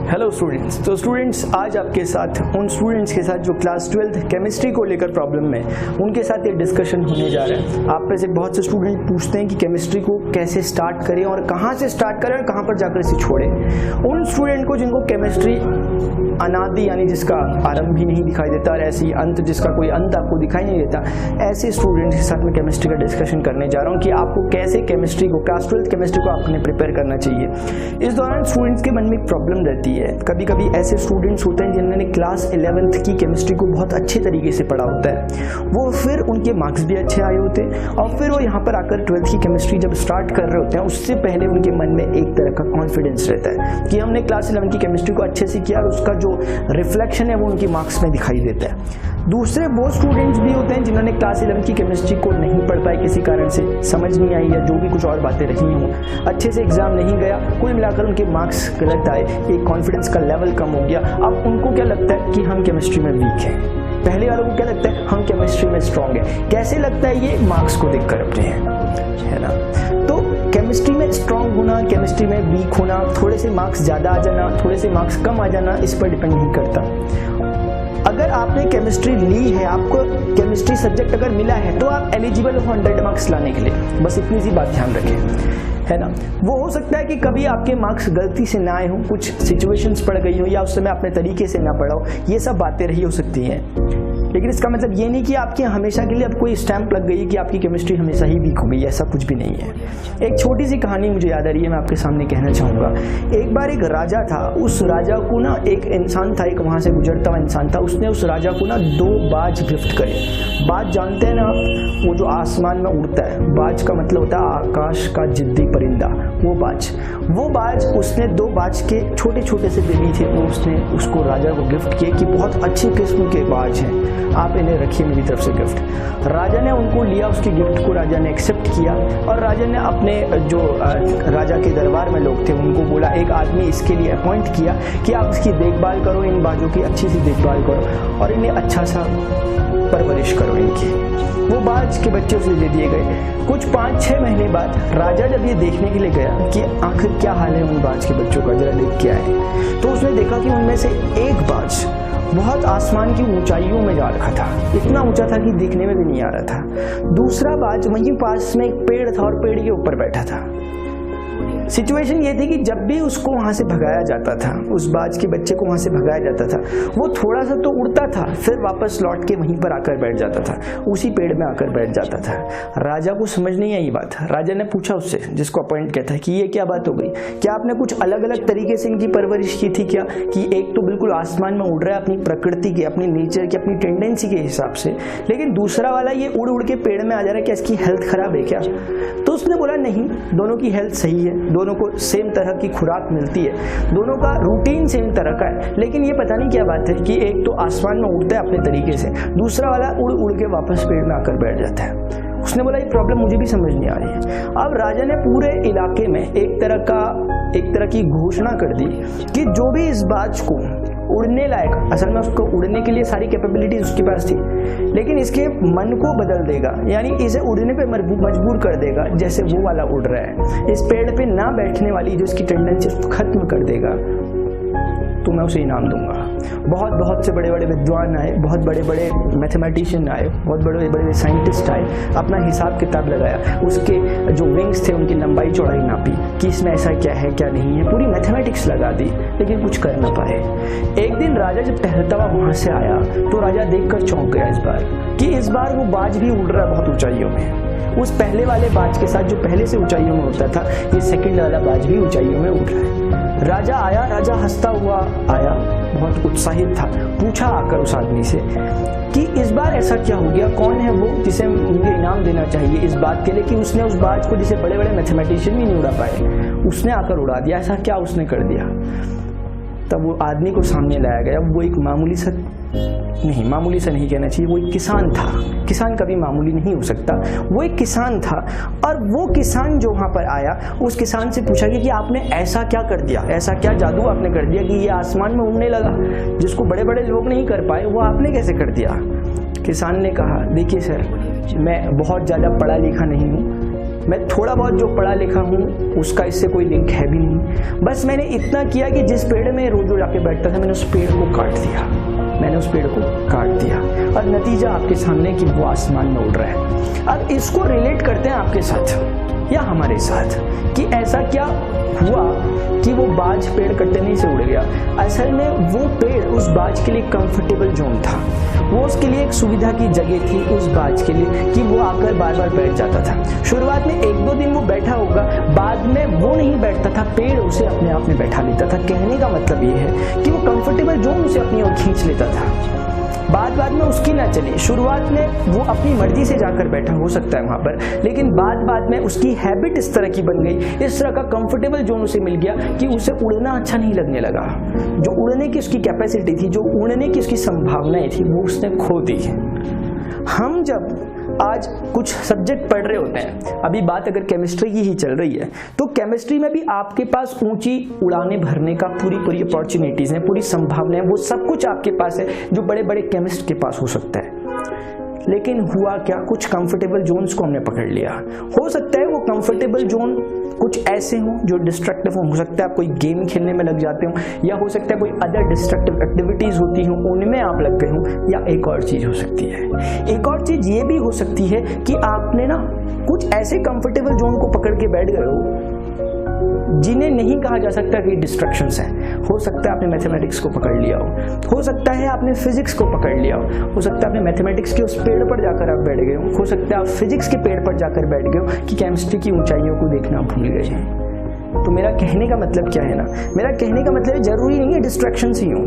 Hello students. तो students आज आपके साथ उन स्टूडेंट्स के साथ जो क्लास 12th केमिस्ट्री को लेकर प्रॉब्लम में उनके साथ ये डिस्कशन होने जा रहा है। आप में से बहुत से स्टूडेंट पूछते हैं कि केमिस्ट्री को कैसे स्टार्ट करें और कहाँ से स्टार्ट करें और कहाँ पर जाकर इसे छोड़ें। उन स्टूडेंट को जिनको केमिस्ट्री अनादि यानी जिसका आरंभ भी नहीं दिखाई देता और ऐसी अंत जिसका कोई अंत आपको दिखाई नहीं देता, ऐसे स्टूडेंट्स के साथ मैं केमिस्ट्री का डिस्कशन करने जा रहा हूँ कि आपको कैसे केमिस्ट्री को क्लास 12th केमिस्ट्री को आपने प्रिपेयर करना चाहिए। इस दौरान स्टूडेंट्स के मन में एक प्रॉब्लम रहती है। कभी कभी ऐसे स्टूडेंट्स होते हैं जिन्होंने क्लास 11th की केमिस्ट्री को बहुत अच्छे तरीके से पढ़ा होता है, वो फिर उनके मार्क्स भी अच्छे आए होते हैं और फिर वो यहाँ पर आकर 12th की केमिस्ट्री जब स्टार्ट कर रहे होते हैं उससे पहले उनके मन में एक तरह का कॉन्फिडेंस रहता है कि हमने क्लास 11 की केमिस्ट्री को अच्छे से किया और उसका जो रिफ्लेक्शन है वो उनकी मार्क्स में दिखाई देता है। दूसरे वो स्टूडेंट्स भी होते हैं जिन्होंने क्लास 11 की केमिस्ट्री को नहीं पढ़ पाए, किसी कारण से समझ नहीं आई या जो भी कुछ और बातें रही हों, अच्छे से एग्जाम नहीं गया, कुल मिलाकर उनके मार्क्स गलत आए, एक कॉन्फिडेंस का लेवल कम हो गया। अब उनको क्या लगता है कि हम केमिस्ट्री में वीक हैं, पहले वालों को क्या लगता है हम केमिस्ट्री में स्ट्रांग है। कैसे लगता है ये मार्क्स को देखकर अपने, है ना। तो केमिस्ट्री में स्ट्रांग होना, केमिस्ट्री में वीक होना, थोड़े से मार्क्स ज़्यादा आ जाना, थोड़े से मार्क्स कम आ जाना, इस पर डिपेंड नहीं करता। अगर आपने केमिस्ट्री ली है, आपको केमिस्ट्री सब्जेक्ट अगर मिला है तो आप एलिजिबल हो 100 मार्क्स लाने के लिए। बस इतनी सी बात ध्यान रखें, है ना। वो हो सकता है कि कभी आपके मार्क्स गलती से ना आए हो, कुछ सिचुएशंस पड़ गई हो या उस समय आपने तरीके से ना पढ़ा हो, ये सब बातें रही हो सकती हैं। लेकिन इसका मतलब ये नहीं कि आपकी हमेशा के लिए अब कोई स्टैंप लग गई कि आपकी केमिस्ट्री हमेशा ही वीक हो गई, ऐसा कुछ भी नहीं है। एक छोटी सी कहानी मुझे याद आ रही है, मैं आपके सामने कहना चाहूँगा। एक बार एक राजा था, उस राजा को ना एक इंसान था, एक वहाँ से गुजरता हुआ इंसान था, उसने उस राजा को ना 2 बाज गिफ्ट करे। बाज जानते हैं ना आप, वो जो आसमान में उड़ता है, बाज का मतलब होता है आकाश का जिद्दी परिंदा, वो बाज उसने 2 बाज के छोटे छोटे से बेबी थे, वो उसने उसको राजा को गिफ्ट किए कि बहुत अच्छी किस्म के बाज हैं, आप इन्हें रखिए मेरी तरफ से गिफ्ट। राजा ने उनको लिया, उसकी गिफ्ट को राजा ने एक्सेप्ट किया और राजा ने अपने जो राजा के दरबार में लोग थे उनको बोला, एक आदमी इसके लिए अपॉइंट किया कि आप इसकी देखभाल करो, इन बाजों की अच्छी सी देखभाल करो और इन्हें अच्छा सा परवरिश करो इनकी। वो बाज के बच्चे उसे दे दिए गए। कुछ 5-6 महीने बाद राजा जब ये देखने के लिए गया कि आखिर क्या हाल है उन बाज के बच्चों का, जरा देख के आए, तो उसने देखा कि उनमें से एक बाज बहुत आसमान की ऊंचाइयों में जा रखा था, इतना ऊंचा था कि देखने में भी नहीं आ रहा था। दूसरा बाज वहीं पास में एक पेड़ था और पेड़ के ऊपर बैठा था। सिचुएशन ये थी कि जब भी उसको वहां से भगाया जाता था, उस बाज के बच्चे को वहां से भगाया जाता था, वो थोड़ा सा तो उड़ता था, फिर वापस लौट के वहीं पर आकर बैठ जाता था, उसी पेड़ में आकर बैठ जाता था। राजा को समझ नहीं आई बात। राजा ने पूछा उससे, जिसको अपॉइंट किया था, कि ये क्या बात हो गई, क्या आपने कुछ अलग अलग तरीके से इनकी परवरिश की थी क्या, कि एक तो बिल्कुल आसमान में उड़ रहा है अपनी प्रकृति के, अपनी नेचर की, अपनी टेंडेंसी के हिसाब से, लेकिन दूसरा वाला ये उड़ उड़ के पेड़ में आ जा रहा है, क्या इसकी हेल्थ खराब है क्या। तो उसने बोला नहीं, दोनों की हेल्थ सही है, दोनों को सेम तरह की खुराक मिलती है, दोनों का रूटीन सेम तरह का है, लेकिन ये पता नहीं क्या बात है कि एक तो आसमान में उड़ता है अपने तरीके से, दूसरा वाला उड़ उड़ के वापस पेड़ में आकर बैठ जाता है। उसने बोला ये प्रॉब्लम मुझे भी समझ नहीं आ रही है। अब राजा ने पूरे इलाके में एक तरह की घोषणा कर दी कि जो भी इस बाज को उड़ने लायक, असल में उसको उड़ने के लिए सारी कैपेबिलिटीज उसके पास थी, लेकिन इसके मन को बदल देगा, यानी इसे उड़ने पे मजबूर कर देगा, जैसे वो वाला उड़ रहा है, इस पेड़ पे ना बैठने वाली जो इसकी टेंडेंसी उसको खत्म कर देगा, तो मैं उसे इनाम दूंगा। बहुत से बड़े बड़े विद्वान आए, बहुत बड़े बड़े मैथमेटिशियन आए, बहुत बड़े बड़े साइंटिस्ट आए, अपना हिसाब किताब लगाया, उसके जो विंग्स थे उनकी लंबाई चौड़ाई नापी कि इसमें ऐसा क्या है क्या नहीं है, पूरी मैथमेटिक्स लगा दी, लेकिन कुछ कर ना पाए। एक दिन राजा जब टहलता हुआ वहां से आया तो राजा देखकर चौंक गया इस बार कि इस बार वो बाज भी उड़ रहा है बहुत ऊंचाइयों में। उस पहले वाले बाज के साथ जो पहले से ऊंचाइयों में उड़ता था, ये सेकंड वाला बाज भी ऊंचाइयों में उड़ रहा है। राजा आया, राजा हंसता हुआ आया, बहुत उत्साहित था, पूछा आकर उस आदमी से कि इस बार ऐसा क्या हो गया, कौन है वो जिसे मुझे इनाम देना चाहिए इस बात के लिए कि उसने उस बाज को, जिसे बड़े बड़े मैथमेटिशियन भी नहीं उड़ा पाए, उसने आकर उड़ा दिया, ऐसा क्या उसने कर दिया। तब वो आदमी को सामने लाया गया। वो एक मामूली सा नहीं कहना चाहिए, वो एक किसान था। किसान कभी मामूली नहीं हो सकता। वो एक किसान था और वो किसान जो वहाँ पर आया, उस किसान से पूछा कि आपने ऐसा क्या कर दिया, ऐसा क्या जादू आपने कर दिया कि ये आसमान में उड़ने लगा, जिसको बड़े बड़े लोग नहीं कर पाए वो आपने कैसे कर दिया। किसान ने कहा, देखिए सर, मैं बहुत ज़्यादा पढ़ा लिखा नहीं हूँ, मैं थोड़ा बहुत जो पढ़ा लिखा हूँ उसका इससे कोई लिंक है भी नहीं। बस मैंने इतना किया कि जिस पेड़ में रोज रोज आके बैठता था मैंने उस पेड़ को काट दिया और नतीजा आपके सामने कि वो आसमान में उड़ रहा है। अब इसको रिलेट करते हैं आपके साथ या हमारे साथ कि ऐसा क्या हुआ कि वो बाज पेड़ कटने से उड़ गया। असल में वो पेड़ उस बाज के लिए कंफर्टेबल जोन था, वो उसके लिए एक सुविधा की जगह थी उस बाज के लिए कि वो आकर बार बार बैठ जाता था। शुरुआत में 1-2 दिन वो बैठा होगा, बाद में वो नहीं बैठता था, पेड़ उसे अपने आप में बैठा लेता था। कहने का मतलब ये है कि वो कंफर्टेबल जोन उसे अपनी ओर खींच लेता था। बाद में उसकी ना चली, शुरुआत में वो अपनी मर्जी से जाकर बैठा हो सकता है वहां पर, लेकिन बाद में उसकी हैबिट इस तरह की बन गई, इस तरह का कंफर्टेबल जोन उसे मिल गया कि उसे उड़ना अच्छा नहीं लगने लगा। जो उड़ने की उसकी कैपेसिटी थी, जो उड़ने की उसकी संभावनाएं थी, वो उसने खो दी। हम जब आज कुछ सब्जेक्ट पढ़ रहे होते हैं, अभी बात अगर केमिस्ट्री की ही चल रही है, तो केमिस्ट्री में भी आपके पास ऊंची उड़ानें भरने का पूरी अपॉर्चुनिटीज हैं, पूरी संभावनाएं, वो सब कुछ आपके पास है जो बड़े बड़े केमिस्ट के पास हो सकता है। लेकिन हुआ क्या, कुछ कंफर्टेबल जोन्स को हमने पकड़ लिया। हो सकता है वो कंफर्टेबल जोन कुछ ऐसे हों जो डिस्ट्रक्टिव हो सकता है आप कोई गेम खेलने में लग जाते हो, या हो सकता है कोई अदर डिस्ट्रक्टिव एक्टिविटीज होती हो उनमें आप लग गए हो, या एक और चीज हो सकती है। एक और चीज ये भी हो सकती है कि आपने ना कुछ ऐसे कंफर्टेबल जोन को पकड़ के बैठ गए हो जिन्हें नहीं कहा जा सकता कि डिस्ट्रक्शंस हैं। हो सकता है आपने मैथमेटिक्स को पकड़ लिया हो सकता है आपने फिजिक्स को पकड़ लिया हो सकता है आपने मैथमेटिक्स के उस पेड़ पर जाकर आप बैठ गए हो सकता है आप फिजिक्स के पेड़ पर जाकर बैठ गए हो कि केमिस्ट्री की ऊंचाइयों को देखना भूल गए हैं। तो मेरा कहने का मतलब क्या है ना, मेरा कहने का मतलब जरूरी नहीं है डिस्ट्रैक्शंस ही हो,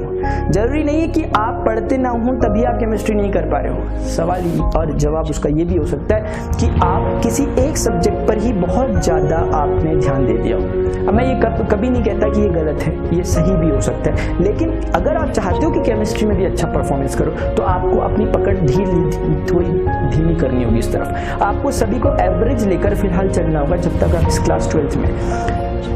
जरूरी नहीं है कि आप पढ़ते ना हो तभी आप केमिस्ट्री नहीं कर पा रहे हो। सवाल और जवाब उसका ये भी हो सकता है कि आप किसी एक सब्जेक्ट पर ही बहुत ज्यादा आपने ध्यान दे दिया। अब मैं ये कभी नहीं कहता कि ये गलत है, ये सही भी हो सकता है, लेकिन अगर आप चाहते हो कि केमिस्ट्री में भी अच्छा परफॉर्मेंस करो तो आपको अपनी पकड़ थोड़ी धीमी करनी होगी इस तरफ। आपको सभी को एवरेज लेकर फिलहाल चलना होगा जब तक आप इस क्लास 12th में।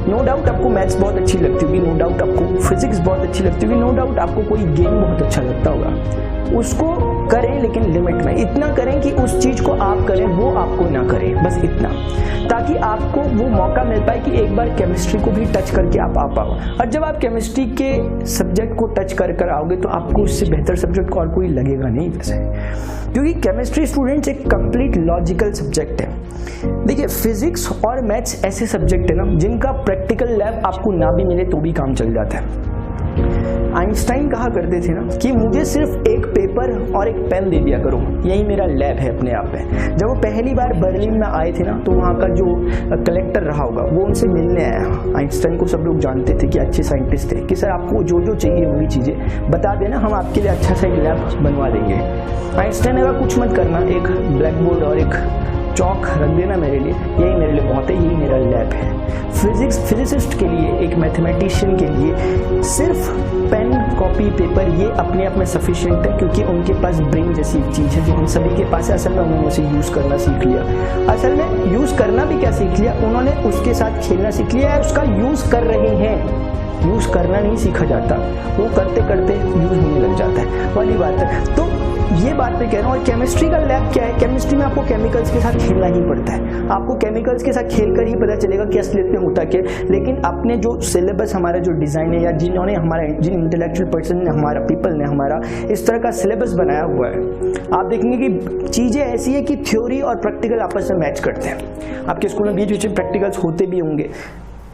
नो डाउट आपको मैथ्स बहुत अच्छी लगती होगी, नो डाउट आपको फिजिक्स बहुत अच्छी लगती होगी, नो डाउट आपको कोई गेम बहुत अच्छा लगता होगा। उसको करें लेकिन लिमिट में, इतना करें कि उस चीज को आप करें वो आपको ना करें, बस इतना, ताकि आपको वो मौका मिल पाए कि एक बार केमिस्ट्री को भी टच करके आप आ पाओ। और जब आप केमिस्ट्री के सब्जेक्ट को टच कर आओगे तो आपको उससे बेहतर सब्जेक्ट और कोई लगेगा नहीं वैसे, क्योंकि केमिस्ट्री स्टूडेंट्स एक कंप्लीट लॉजिकल सब्जेक्ट है। देखिए फिजिक्स और मैथ्स ऐसे सब्जेक्ट है ना जिनका प्रैक्टिकल लैब आपको ना भी मिले तो भी काम चल जाता है। आइंस्टाइन कहा करते थे ना कि मुझे सिर्फ एक पेपर और एक पेन दे दिया करो, यही मेरा लैब है अपने आप में। जब वो पहली बार बर्लिन में आए थे ना तो वहाँ का जो कलेक्टर रहा होगा वो उनसे मिलने आया। आइंस्टाइन को सब लोग जानते थे कि अच्छे साइंटिस्ट थे, कि सर आपको जो जो चाहिए होंगी चीज़ें बता देना, हम आपके लिए अच्छा सा एक लैब बनवा देंगे। आइंस्टाइन ने कहा कुछ मत करना, एक ब्लैक बोर्ड और एक चौक रख देना मेरे लिए, यही मेरे लिए बहुत है, यही मेरा लैब है। फिजिसिस्ट के लिए, एक मैथमेटिशियन के लिए सिर्फ पेन कॉपी पेपर ये अपने आप में सफिशिएंट है, क्योंकि उनके पास ब्रेन जैसी एक चीज़ है जो हम सभी के पास है। असल में उन्होंने उसे यूज़ करना सीख लिया। असल में यूज़ करना भी क्या सीख लिया, उन्होंने उसके साथ खेलना सीख लिया है, उसका यूज़ कर रहे हैं। यूज़ करना नहीं सीखा जाता, वो करते करते यूज़ होने लग जाता है वाली बात है। तो ये बात मैं कह रहा हूँ। और केमिस्ट्री का लैब क्या है, केमिस्ट्री में आपको केमिकल्स के साथ खेलना ही पड़ता है। आपको केमिकल्स के साथ खेलकर ही पता चलेगा कि असलियत में होता क्या है। लेकिन अपने जो सिलेबस हमारा जो डिज़ाइन है, या जिन्होंने हमारा, जिन इंटेलेक्चुअल पर्सन ने, हमारा पीपल ने हमारा इस तरह का सिलेबस बनाया हुआ है, आप देखेंगे कि चीज़ें ऐसी है कि थ्योरी और प्रैक्टिकल आपस में मैच करते हैं। आपके स्कूल में बीच बीच में प्रैक्टिकल्स होते भी होंगे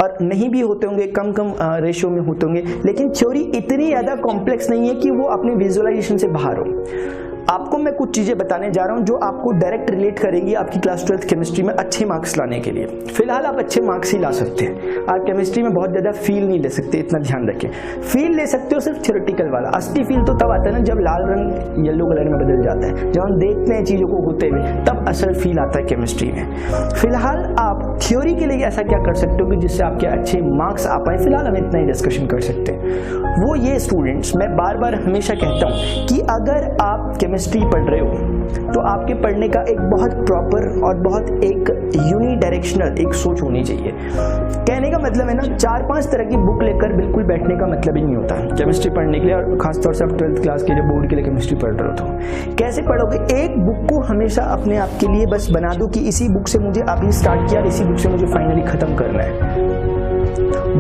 और नहीं भी होते होंगे, कम रेशियो में होते होंगे, लेकिन थ्योरी इतनी ज़्यादा कॉम्प्लेक्स नहीं है कि वो अपने विजुअलाइजेशन से बाहर हो। आपको मैं कुछ चीज़ें बताने जा रहा हूं जो आपको डायरेक्ट रिलेट करेंगी आपकी क्लास 12th केमिस्ट्री में अच्छे मार्क्स लाने के लिए। फिलहाल आप अच्छे मार्क्स ही ला सकते हैं, आप केमिस्ट्री में बहुत ज़्यादा फील नहीं ले सकते, इतना ध्यान रखें। फील ले सकते हो सिर्फ थ्योरेटिकल वाला, असली फील तो तब आता है ना जब लाल रंग येलो कलर में बदल जाता है, जब हम देखते हैं चीज़ों को होते हुए, तब असल फील आता है केमिस्ट्री में। फिलहाल आप थ्योरी के लिए ऐसा क्या कर सकते हो कि जिससे आपके अच्छे मार्क्स आ पाए, फिलहाल हम इतना ही डिस्कशन कर सकते हैं। वो ये स्टूडेंट्स, मैं बार बार हमेशा कहता हूँ कि अगर आप केमिस्ट्री पढ़ रहे हो तो आपके पढ़ने का एक बहुत प्रॉपर और बहुत एक यूनिडायरेक्शनल एक सोच होनी चाहिए। कहने का मतलब है ना, 4-5 तरह की बुक लेकर बिल्कुल बैठने का मतलब ही नहीं होता केमिस्ट्री पढ़ने के लिए, और खासतौर से आप 12th क्लास के जब बोर्ड के लिए केमिस्ट्री पढ़ रहे हो तो कैसे पढ़ोगे। एक बुक को हमेशा अपने आप के लिए बस बना दो कि इसी बुक से मुझे अभी स्टार्ट किया और इसी बुक से मुझे फाइनली खत्म करना है।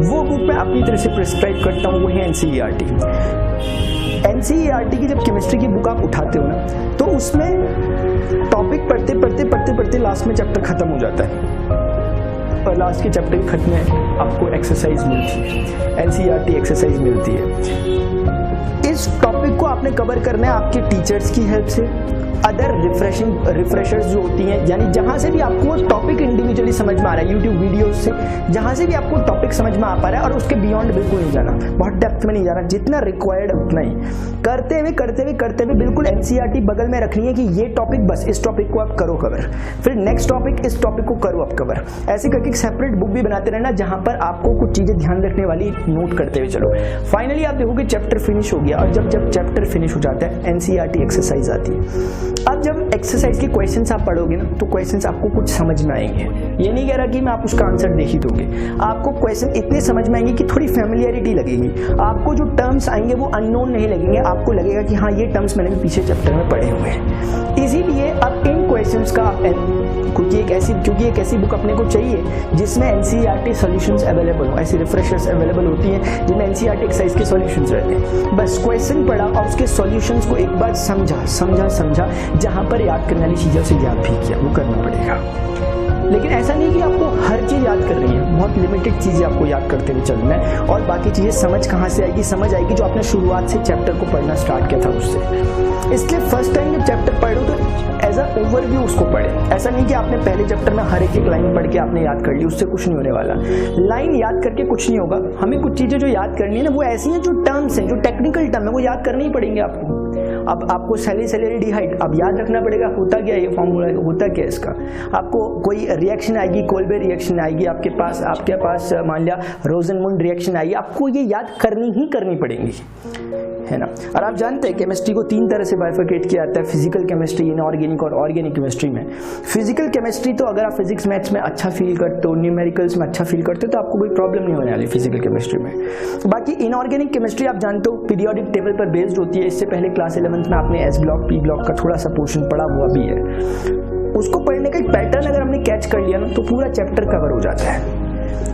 वो बुक मैं अपनी तरह से प्रिस्क्राइब करता हूँ, वो है NCERT। NCERT की जब केमिस्ट्री की बुक आप उठाते हो ना, तो उसमें टॉपिक पढ़ते लास्ट में चैप्टर खत्म हो जाता है और लास्ट के चैप्टर के खत्म में आपको एक्सरसाइज मिलती है, NCERT एक्सरसाइज मिलती है। इस टॉपिक को आपने कवर करना है आपके टीचर्स की हेल्प से, अदर रिफ्रेशर्स जो होती हैं, यानी जहां से भी आपको टॉपिक इंडिविजुअली समझ में आ रहा है, यूट्यूब वीडियोस से जहां से भी आपको टॉपिक समझ में आ पा रहा है, और उसके बियॉन्ड बिल्कुल नहीं जाना, बहुत डेप्थ में नहीं जाना, जितना रिक्वायर्ड है उतना ही करते हुए बिल्कुल NCERT बगल में रखनी है कि ये टॉपिक, बस इस टॉपिक को आप करो कवर, फिर नेक्स्ट टॉपिक, इस टॉपिक को करो आप कवर। ऐसे करके एक सेपरेट बुक भी बनाते रहना जहां पर आपको कुछ चीजें ध्यान रखने वाली नोट करते हुए चलो। फाइनली आप देखोगे चैप्टर फिनिश हो गया, और जब चैप्टर फिनिश हो जाता है NCERT एक्सरसाइज आती है। अब जब एक्सरसाइज के क्वेश्चंस आप पढ़ोगे ना, तो क्वेश्चंस आपको कुछ समझ में आएंगे। ये नहीं कह रहा कि मैं आप उसका आंसर देख ही दोगे, आपको क्वेश्चन इतने समझ में आएंगे कि थोड़ी फैमिलियरिटी लगेगी, आपको जो टर्म्स आएंगे वो अननोन नहीं लगेंगे, आपको लगेगा कि हाँ ये टर्म्स मैंने भी पीछे चैप्टर में पढ़े हुए हैं। इसीलिए अब इन क्वेश्चंस का क्योंकि एक ऐसी बुक अपने को चाहिए जिसमें NCERT सॉल्यूशंस अवेलेबल हो, ऐसी रिफ्रेशर्स अवेलेबल होती हैं जिनमें NCERT एक्सरसाइज के सॉल्यूशंस रहते हैं। बस क्वेश्चन पढ़ा और उसके सॉल्यूशंस को एक बार समझा, जहां पर याद करने वाली चीज़ों से याद भी किया, वो करना पड़ेगा। लेकिन ऐसा नहीं कि आपको हर चीज़ याद कर रही है, बहुत लिमिटेड चीज़ें आपको याद करते हुए चलना है, और बाकी चीज़ें समझ कहाँ से आएगी, समझ आएगी जो आपने शुरुआत से चैप्टर को पढ़ना स्टार्ट किया था उससे। इसलिए फर्स्ट टाइम जब चैप्टर पढ़ो तो एज अ ओवरव्यू उसको पढ़े। ऐसा नहीं कि आपने पहले चैप्टर में हर एक लाइन पढ़ के आपने याद कर ली, उससे कुछ नहीं होने वाला। लाइन याद करके कुछ नहीं होगा, हमें कुछ चीज़ें जो याद करनी है ना, वो ऐसी हैं जो टर्म्स हैं, जो टेक्निकल टर्म है, वो याद करनी ही पड़ेंगे आपको। अब आपको सैलिसैलिडिहाइड अब याद रखना पड़ेगा, होता क्या ये फॉर्मूला, होता क्या इसका। आपको कोई रिएक्शन आएगी, कोल्बे रिएक्शन आएगी आपके पास मान लिया रोजनमुंड रिएक्शन आएगी, आपको ये याद करनी पड़ेंगी, है ना। और आप जानते हैं केमिस्ट्री को 3 तरह से बाइफरकेट किया जाता है, फिजिकल केमिस्ट्री, इनऑर्गेनिक और ऑर्गेनिक केमिस्ट्री में। फिजिकल केमिस्ट्री तो अगर आप फिजिक्स मैथ्स में अच्छा फील करते हो, न्यूमेरिकल्स में अच्छा फील करते हो, तो आपको कोई प्रॉब्लम नहीं होने वाली फिजिकल केमिस्ट्री में। बाकी इनऑर्गेनिक केमिस्ट्री आप जानते हो पीरियोडिक टेबल पर बेस्ड होती है। इससे पहले क्लास 11th में आपने S ब्लॉक P ब्लॉक का थोड़ा सा पोर्शन पढ़ा हुआ भी है। उसको पढ़ने का एक पैटर्न अगर हमने कैच कर लिया ना, तो पूरा चैप्टर कवर हो जाता है।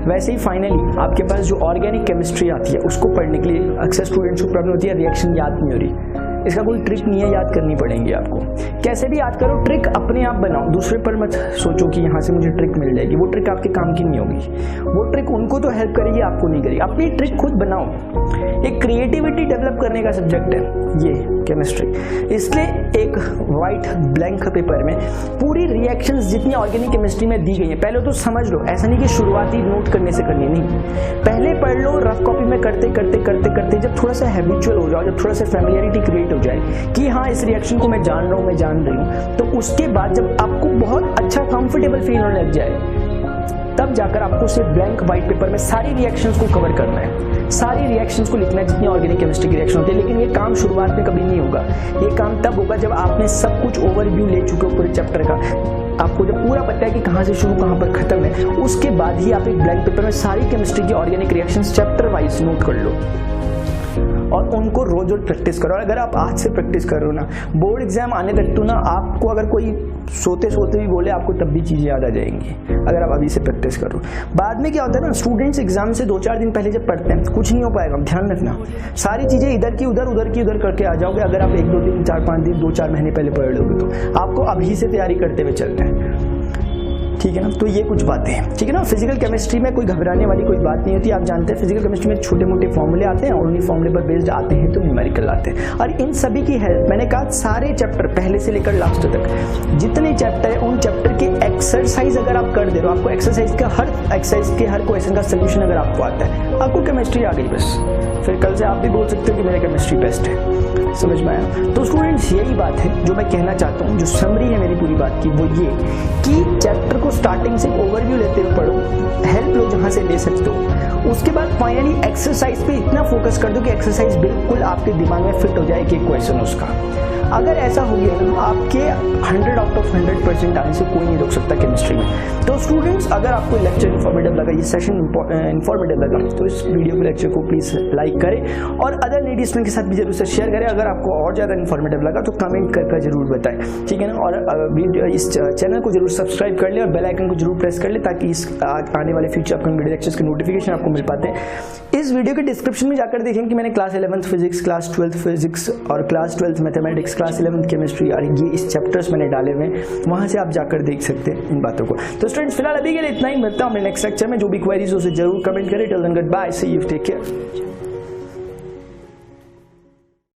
वैसे ही फाइनली आपके पास जो ऑर्गेनिक केमिस्ट्री आती है, उसको पढ़ने के लिए अक्सर स्टूडेंट्स को प्रॉब्लम होती है, रिएक्शन याद नहीं हो रही। इसका कोई ट्रिक नहीं है, याद करनी पड़ेंगी आपको। कैसे भी याद करो, ट्रिक अपने आप बनाओ, दूसरे पर मत सोचो कि यहाँ से मुझे ट्रिक मिल जाएगी, वो ट्रिक आपके काम की नहीं होगी। वो ट्रिक उनको तो हेल्प करेगी, आपको नहीं करेगी। अपनी ट्रिक खुद बनाओ। एक क्रिएटिविटी डेवलप करने का सब्जेक्ट है ये केमिस्ट्री, इसलिए एक वाइट ब्लैंक पेपर में पूरी रिएक्शंस जितनी ऑर्गेनिक केमिस्ट्री में दी गई है पहले तो समझ लो। ऐसा नहीं कि शुरुआती नोट करने से करनी, नहीं, पहले पढ़ लो, रफ कॉपी में करते जब थोड़ा सा हैबिचुअल हो जाओ, जब थोड़ा सा फैमिलियरिटी क्रिएट हो जाए कि हाँ इस रिएक्शन को मैं जान रही हूँ, तो उसके बाद जब आपको बहुत अच्छा कंफर्टेबल फील होने लग जाए, तब जाकर आपको सिर्फ ब्लैंक व्हाइट पेपर में सारी रिएक्शंस को कवर करना है, सारी रिएक्शंस को लिखना है जितनी ऑर्गेनिक केमिस्ट्री की रिएक्शन होती है। लेकिन ये काम शुरुआत में कभी नहीं होगा, ये काम तब होगा जब आपने सब कुछ ओवरव्यू ले चुके हो पूरे चैप्टर का, आपको जब पूरा पता है कि कहाँ से शुरू कहाँ पर खत्म है, उसके बाद ही आप एक ब्लैंक पेपर में सारी केमिस्ट्री की organic reactions chapter wise note कर लो और उनको रोज प्रैक्टिस करो। और अगर आप आज से प्रैक्टिस करो ना, बोर्ड एग्जाम आने तक तो ना आपको अगर कोई सोते भी बोले, आपको तब भी चीज़ें याद आ जाएंगी अगर आप अभी से प्रैक्टिस करो। बाद में क्या होता है ना, स्टूडेंट्स एग्जाम से 2-4 दिन पहले जब पढ़ते हैं कुछ नहीं हो पाएगा, ध्यान रखना। सारी चीज़ें इधर की उधर करके आ जाओगे अगर आप 1-2 दिन 4-5 दिन 2-4 महीने पहले पढ़ लोगे तो। आपको अभी से तैयारी करते हुए चलना है, ठीक है ना। तो ये कुछ बातें हैं, ठीक है ना। फिजिकल केमिस्ट्री में कोई घबराने वाली कोई बात नहीं होती। आप जानते हैं फिजिकल केमिस्ट्री में छोटे मोटे फॉर्मूले आते हैं और उन्हीं फॉर्मूले पर बेस्ड आते हैं तो न्यूमेरिकल आते हैं। और इन सभी की हेल्प, मैंने कहा सारे चैप्टर पहले से लेकर लास्ट तक जितने चैप्टर है उन चैप्टर के एक्सरसाइज अगर आप कर दे रहे हो, आपको एक्सरसाइज के हर क्वेश्चन का सोल्यूशन अगर आपको आता है, आपको केमिस्ट्री आ गई बस। फिर कल से आप भी बोल सकते हो कि मेरा केमिस्ट्री बेस्ट है। समझ में आया? तो स्टूडेंट्स यही बात है जो मैं कहना चाहता हूँ, जो समरी है मेरी पूरी बात की वो ये कि चैप्टर को स्टार्टिंग से ओवरव्यू लेते हुए पढ़ो, हेल्प लो जहाँ से ले सकते हो। उसके बाद फाइनली एक्सरसाइज पे इतना फोकस कर दो कि एक्सरसाइज बिल्कुल आपके दिमाग में फिट हो जाए कि क्वेश्चन उसका। अगर ऐसा हो गया ना, आपके 100 आउट ऑफ 100% आने से कोई नहीं रोक सकता केमिस्ट्री में। तो स्टूडेंट्स, अगर आपको लेक्चर इन्फॉर्मेटिव लगा, ये सेशन इन्फॉर्मेटिव लगा, तो इस वीडियो को, लेक्चर को प्लीज लाइक करें और अदर लेडी स्टूडेंट के साथ भी जरूर से शेयर करें। अगर आपको और ज़्यादा इन्फॉर्मेटिव लगा तो कमेंट करके जरूर बताएं, ठीक है ना। और वीडियो इस चैनल को जरूर सब्सक्राइब कर ले और बेल आइकन को जरूर प्रेस कर ले, ताकि इस आने वाले फ्यूचर अपकमिंग वीडियो लेक्चर्स के नोटिफिकेशन आपको मिल पाते हैं। इस वीडियो के डिस्क्रिप्शन में जाकर देखें कि मैंने class 11th physics, class 12th physics और class 12th mathematics, class 11th chemistry और ये इस चैप्टर्स मैंने डाले हुए हैं, वहाँ से आप जाकर देख सकते हैं इन बातों को। तो स्टूडेंट्स, फिलहाल अभी के लिए इतना ही। मिलता हूँ अपने नेक्स्ट लेक्चर में। जो भी क्वेरीज हो उसे जरूर कमेंट करें। Till then goodbye, see you, take care.